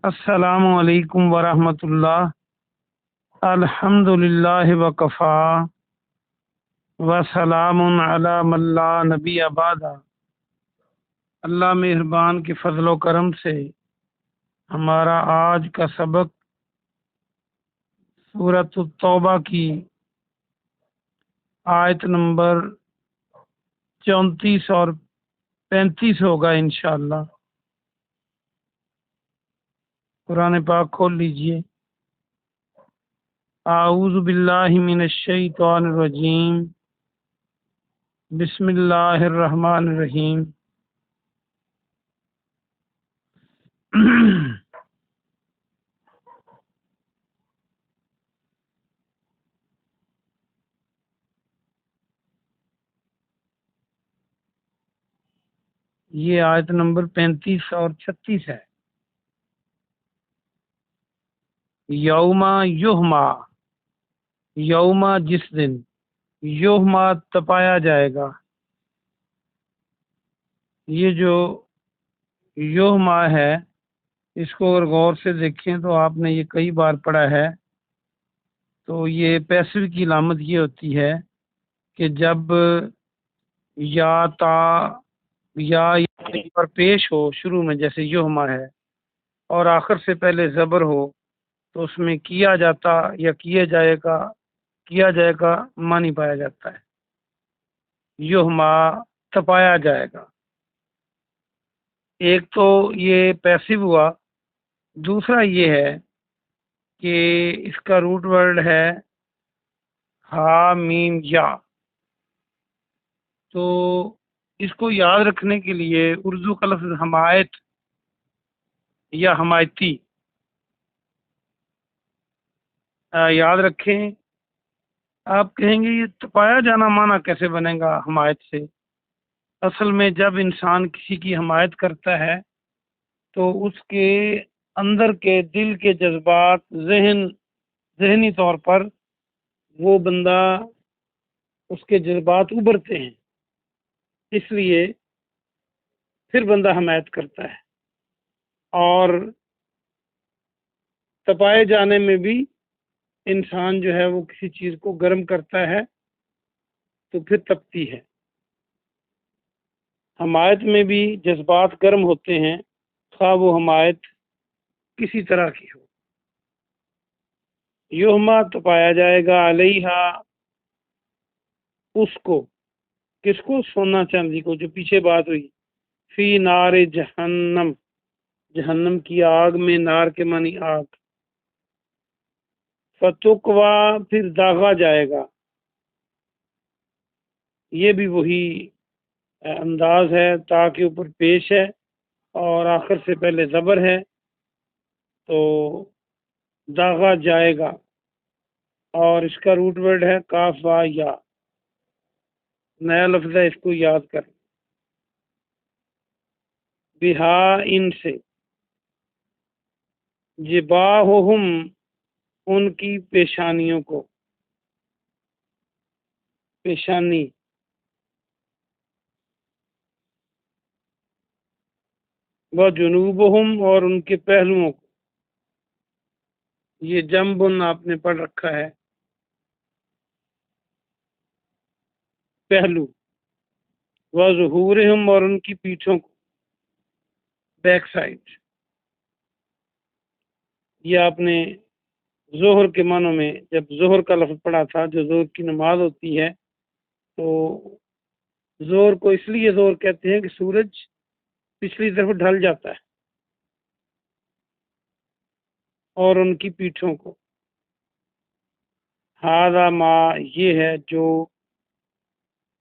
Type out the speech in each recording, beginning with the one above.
السلام علیکم ورحمۃ اللہ۔ الحمدللہ وکفا وسلام علی من لا نبی بعد۔ اللہ مہربان کے فضل و کرم سے ہمارا آج کا سبق سورۃ التوبہ کی آیت نمبر 34 اور 35 ہوگا انشاءاللہ۔ قرآن پاک کھول لیجئے۔ اعوذ باللہ من الشیطان الرجیم، بسم اللہ الرحمن الرحیم۔ یہ آیت نمبر 35 اور 36 ہے۔ یوما یہما، یوما جس دن، یہما تپایا جائے گا۔ یہ جو یہما ہے اس کو اگر غور سے دیکھیں تو آپ نے یہ کئی بار پڑھا ہے، تو یہ پیسو کی علامت یہ ہوتی ہے کہ جب یا تا یا پر پیش ہو شروع میں، جیسے یہما ہے، اور آخر سے پہلے زبر ہو تو اس میں کیا جاتا یا کیا جائے گا معنی پایا جاتا ہے۔ یہما تپایا جائے گا۔ ایک تو یہ پیسو ہوا، دوسرا یہ ہے کہ اس کا روٹ ورڈ ہے ہا میم یا۔ تو اس کو یاد رکھنے کے لیے اردو کا لفظ حمایت یا حمایتی یاد رکھیں۔ آپ کہیں گے یہ تپایا جانا معنی کیسے بنے گا حمایت سے؟ اصل میں جب انسان کسی کی حمایت کرتا ہے تو اس کے اندر کے دل کے جذبات، ذہنی طور پر وہ بندہ، اس کے جذبات ابھرتے ہیں، اس لیے پھر بندہ حمایت کرتا ہے۔ اور تپائے جانے میں بھی انسان جو ہے وہ کسی چیز کو گرم کرتا ہے تو پھر تپتی ہے۔ حمایت میں بھی جذبات گرم ہوتے ہیں، خواہ وہ حمایت کسی طرح کی ہو۔ یہما تپایا جائے گا علیہا، اس کو، کس کو؟ سونا چاندی کو، جو پیچھے بات ہوئی، فی نار جہنم، جہنم کی آگ میں، نار کے معنی آگ۔ فتقوا، پھر داغا جائے گا۔ یہ بھی وہی انداز ہے، تا کے اوپر پیش ہے اور آخر سے پہلے زبر ہے، تو داغا جائے گا۔ اور اس کا روٹ ورڈ ہے کاف با یا، نیا لفظ ہے، اس کو یاد کر۔ بہا، ان سے، جباہہم، ان کی پیشانیوں کو، پیشانی، و جنوبہم، اور ان کے پہلوؤں کو۔ یہ جنبن آپ نے پڑھ رکھا ہے، پہلو۔ و ظہورہم، اور ان کی پیٹھوں کو، بیک سائڈ۔ یہ آپ نے ظہر کے معنوں میں جب ظہر کا لفظ پڑھا تھا، جو ظہر کی نماز ہوتی ہے، تو ظہر کو اس لیے ظہر کہتے ہیں کہ سورج پچھلی طرف ڈھل جاتا ہے، اور ان کی پیٹھوں کو۔ ہذا ما، یہ ہے جو،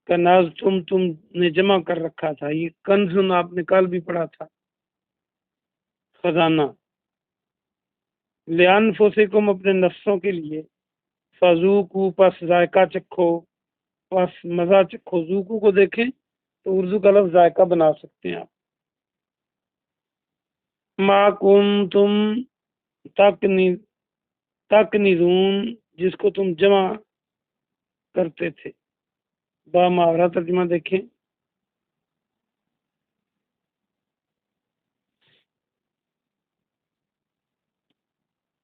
کناز، تم نے جمع کر رکھا تھا۔ یہ کنز آپ نے کل بھی پڑھا تھا، خزانہ۔ لِأَنفُسِکُم، اپنے نفسوں کے لیے۔ فذوقوا، پس ذائقہ چکھو، پس مزہ چکھو۔ ذوقو کو دیکھیں تو اردو کا لفظ ذائقہ بنا سکتے ہیں آپ۔ ما کنتم تکنزون، جس کو تم جمع کرتے تھے۔ با محاورہ ترجمہ دیکھیں۔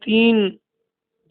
3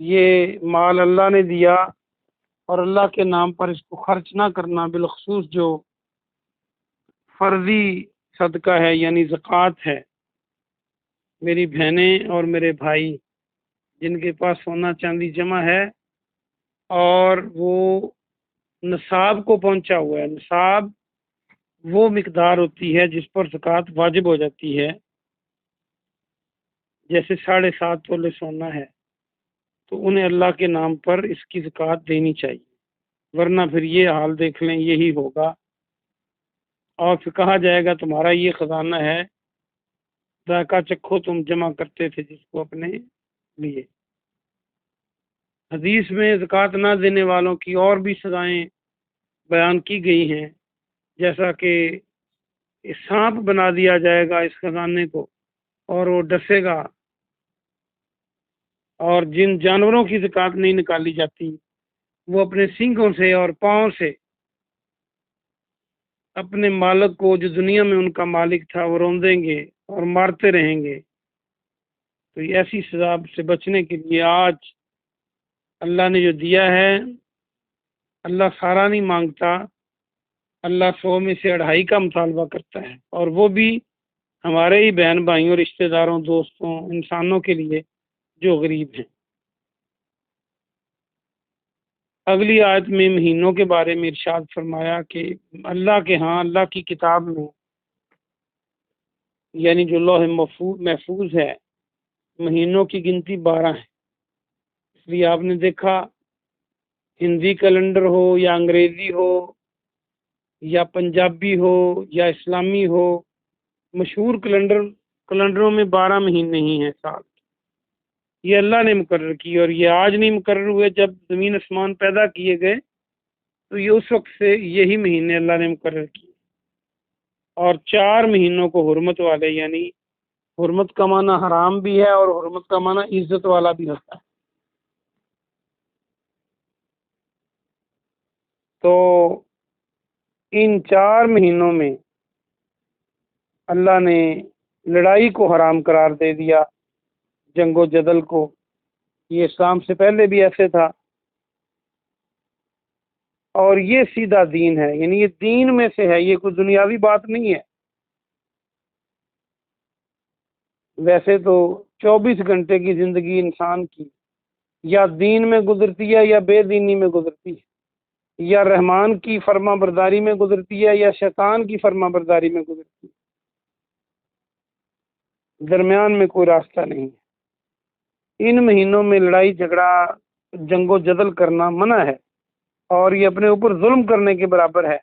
یہ مال اللہ نے دیا اور اللہ کے نام پر اس کو خرچ نہ کرنا، بالخصوص جو فرضی صدقہ ہے یعنی زکوٰۃ ہے۔ میری بہنیں اور میرے بھائی جن کے پاس سونا چاندی جمع ہے اور وہ نصاب کو پہنچا ہوا ہے، نصاب وہ مقدار ہوتی ہے جس پر زکوٰۃ واجب ہو جاتی ہے، جیسے 7.5 تولے سونا ہے، تو انہیں اللہ کے نام پر اس کی زکوٰۃ دینی چاہیے، ورنہ پھر یہ حال دیکھ لیں یہی ہوگا، اور پھر کہا جائے گا تمہارا یہ خزانہ ہے، ذائقہ چکھو تم جمع کرتے تھے جس کو اپنے لیے۔ حدیث میں زکوٰۃ نہ دینے والوں کی اور بھی سزائیں بیان کی گئی ہیں، جیسا کہ سانپ بنا دیا جائے گا اس خزانے کو اور وہ ڈسے گا، اور جن جانوروں کی زکوٰۃ نہیں نکالی جاتی وہ اپنے سینگوں سے اور پاؤں سے اپنے مالک کو جو دنیا میں ان کا مالک تھا وہ روندیں گے اور مارتے رہیں گے۔ تو یہ ایسی سزا سے بچنے کے لیے آج اللہ نے جو دیا ہے، اللہ سارا نہیں مانگتا، اللہ 100 میں سے 2.5 کا مطالبہ کرتا ہے، اور وہ بھی ہمارے ہی بہن بھائیوں، رشتہ داروں، دوستوں، انسانوں کے لیے جو غریب ہیں۔ اگلی آیت میں مہینوں کے بارے میں ارشاد فرمایا کہ اللہ کے ہاں، اللہ کی کتاب میں، یعنی جو لوح محفوظ ہے، مہینوں کی گنتی 12 ہے۔ اس لیے آپ نے دیکھا ہندی کیلنڈر ہو یا انگریزی ہو یا پنجابی ہو یا اسلامی ہو، مشہور کیلنڈروں میں 12 مہینے ہی ہیں سال، یہ اللہ نے مقرر کی، اور یہ آج نہیں مقرر ہوئے، جب زمین آسمان پیدا کیے گئے تو یہ اس وقت سے یہی مہینے اللہ نے مقرر کیے، اور 4 مہینوں کو حرمت والے، یعنی حرمت کا معنی حرام بھی ہے اور حرمت کا معنی عزت والا بھی ہوتا ہے۔ تو ان 4 مہینوں میں اللہ نے لڑائی کو حرام قرار دے دیا، جنگ و جدل کو، یہ اسلام سے پہلے بھی ایسے تھا، اور یہ سیدھا دین ہے، یعنی یہ دین میں سے ہے، یہ کوئی دنیاوی بات نہیں ہے۔ ویسے تو 24 گھنٹے کی زندگی انسان کی یا دین میں گزرتی ہے یا بے دینی میں گزرتی ہے، یا رحمان کی فرما برداری میں گزرتی ہے یا شیطان کی فرما برداری میں گزرتی ہے، درمیان میں کوئی راستہ نہیں ہے۔ ان مہینوں میں لڑائی جھگڑا، جنگ و جدل کرنا منع ہے، اور یہ اپنے اوپر ظلم کرنے کے برابر ہے،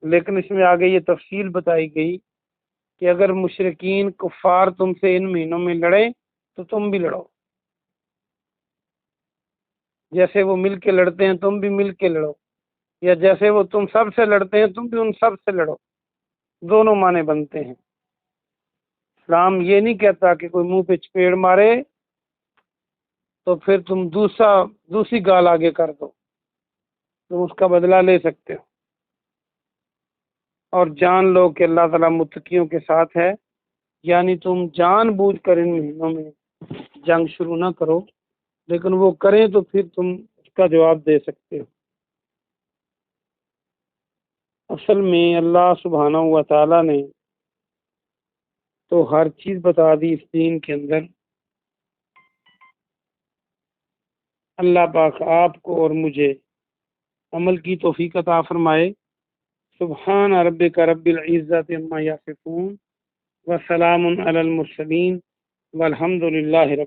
لیکن اس میں آگے یہ تفصیل بتائی گئی کہ اگر مشرکین کفار تم سے ان مہینوں میں لڑیں تو تم بھی لڑو، جیسے وہ مل کے لڑتے ہیں تم بھی مل کے لڑو، یا جیسے وہ تم سب سے لڑتے ہیں تم بھی ان سب سے لڑو، دونوں معنی بنتے ہیں۔ اسلام یہ نہیں کہتا کہ کوئی منہ پہ چپیڑ مارے تو پھر تم دوسری گال آگے کر دو، تم اس کا بدلہ لے سکتے ہو، اور جان لو کہ اللہ تعالیٰ متقیوں کے ساتھ ہے، یعنی تم جان بوجھ کر ان مہینوں میں جنگ شروع نہ کرو، لیکن وہ کریں تو پھر تم اس کا جواب دے سکتے ہو۔ اصل میں اللہ سبحانہ و تعالیٰ نے تو ہر چیز بتا دی اس دین کے اندر۔ اللہ پاک آپ کو اور مجھے عمل کی توفیق عطا فرمائے۔ سبحان ربک رب العزت عما یصفون وسلام علی المرسلین والحمد للہ رب